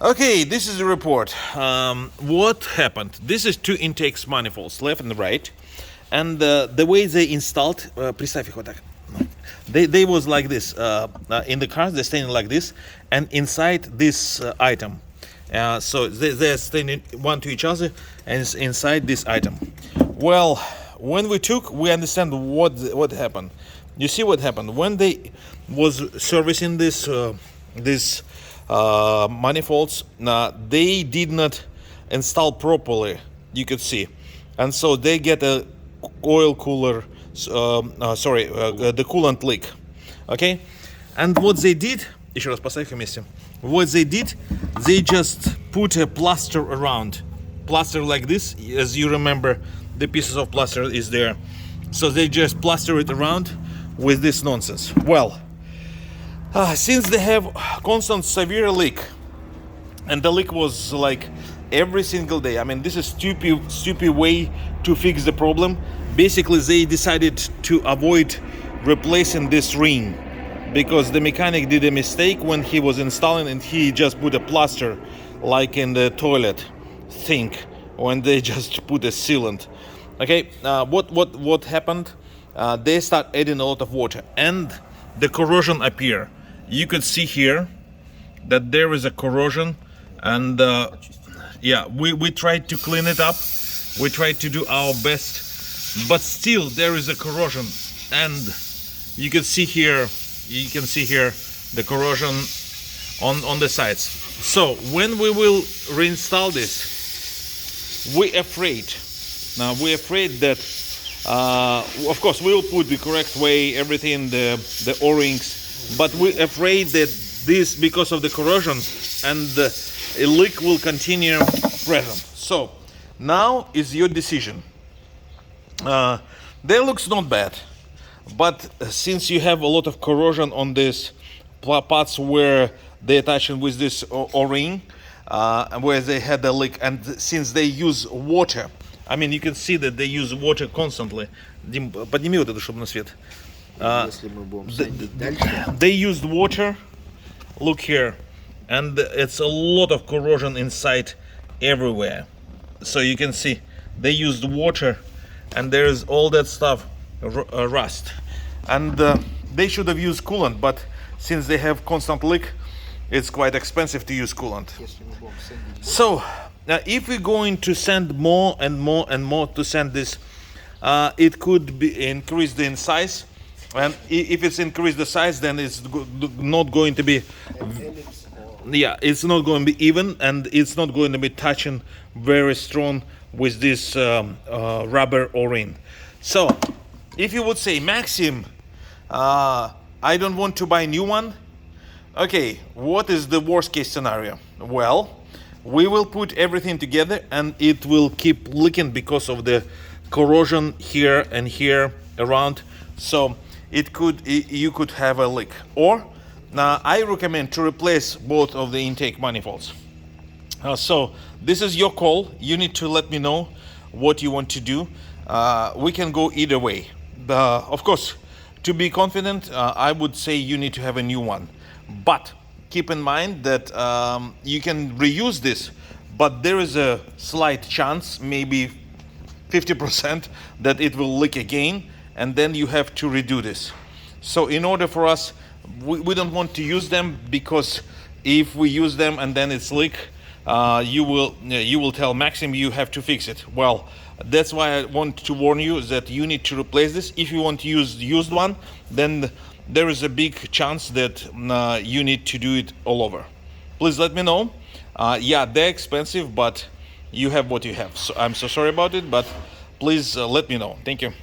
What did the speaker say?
Okay, this is the report. What happened? This is two intakes manifolds, left and right, and the way they installed, представь их вот так. They was like this. In the cars, they're standing like this, and inside this item. So they're standing one to each other, and it's inside this item. Well, when we understand what happened. You see what happened when they was servicing this manifolds. They did not install properly. You could see, and so they get a oil cooler. The coolant leak. Okay, and what they did, еще раз поставь вместе. What they did, they just put a plaster around, plaster like this. As you remember, the pieces of plaster is there, so they just plaster it around with this nonsense. Well, since they have constant severe leak, and the leak was like every single day. I mean, this is stupid way to fix the problem. Basically, they decided to avoid replacing this ring because the mechanic did a mistake when he was installing, and he just put a plaster like in the toilet sink when they just put a sealant. Okay, what happened? They start adding a lot of water, and the corrosion appear. You could see here that there is a corrosion, and yeah, we tried to clean it up. We tried to do our best, but still there is a corrosion, and you can see here the corrosion on the sides. So when we will reinstall this, we're afraid that of course we will put the correct way everything, the O-rings, but we're afraid that this, because of the corrosion and the leak, will continue present. So now is your decision. They looks not bad, but since you have a lot of corrosion on these parts where they attach with this O-ring, where they had a leak, and since they use water, I mean, you can see that they use water constantly. Дим, подними вот это, чтобы на свет. They used water. Look here, and it's a lot of corrosion inside everywhere. So you can see they used water, and there's all that stuff, rust. And they should have used coolant, but since they have constant leak, it's quite expensive to use coolant. So if we're going to send more and more and more to send this, it could be increased in size, and if it's increased the size, then it's not going to be, yeah, it's not going to be even, and it's not going to be touching very strong with this rubber O-ring. So if you would say, Maxim, I don't want to buy a new one. Okay, what is the worst case scenario? Well, we will put everything together, and it will keep leaking because of the corrosion here and here around. So you could have a leak. Or I recommend to replace both of the intake manifolds. So this is your call. You need to let me know what you want to do. We can go either way. Of course, to be confident, I would say you need to have a new one. But keep in mind that you can reuse this, but there is a slight chance, maybe 50%, that it will leak again, and then you have to redo this. So in order for us, we don't want to use them, because if we use them and then it's leak, you will tell Maxim you have to fix it. Well, that's why I want to warn you that you need to replace this. If you want to use the used one, then there is a big chance that you need to do it all over. Please let me know. Yeah, they're expensive, but you have what you have. So I'm so sorry about it, but please let me know. Thank you.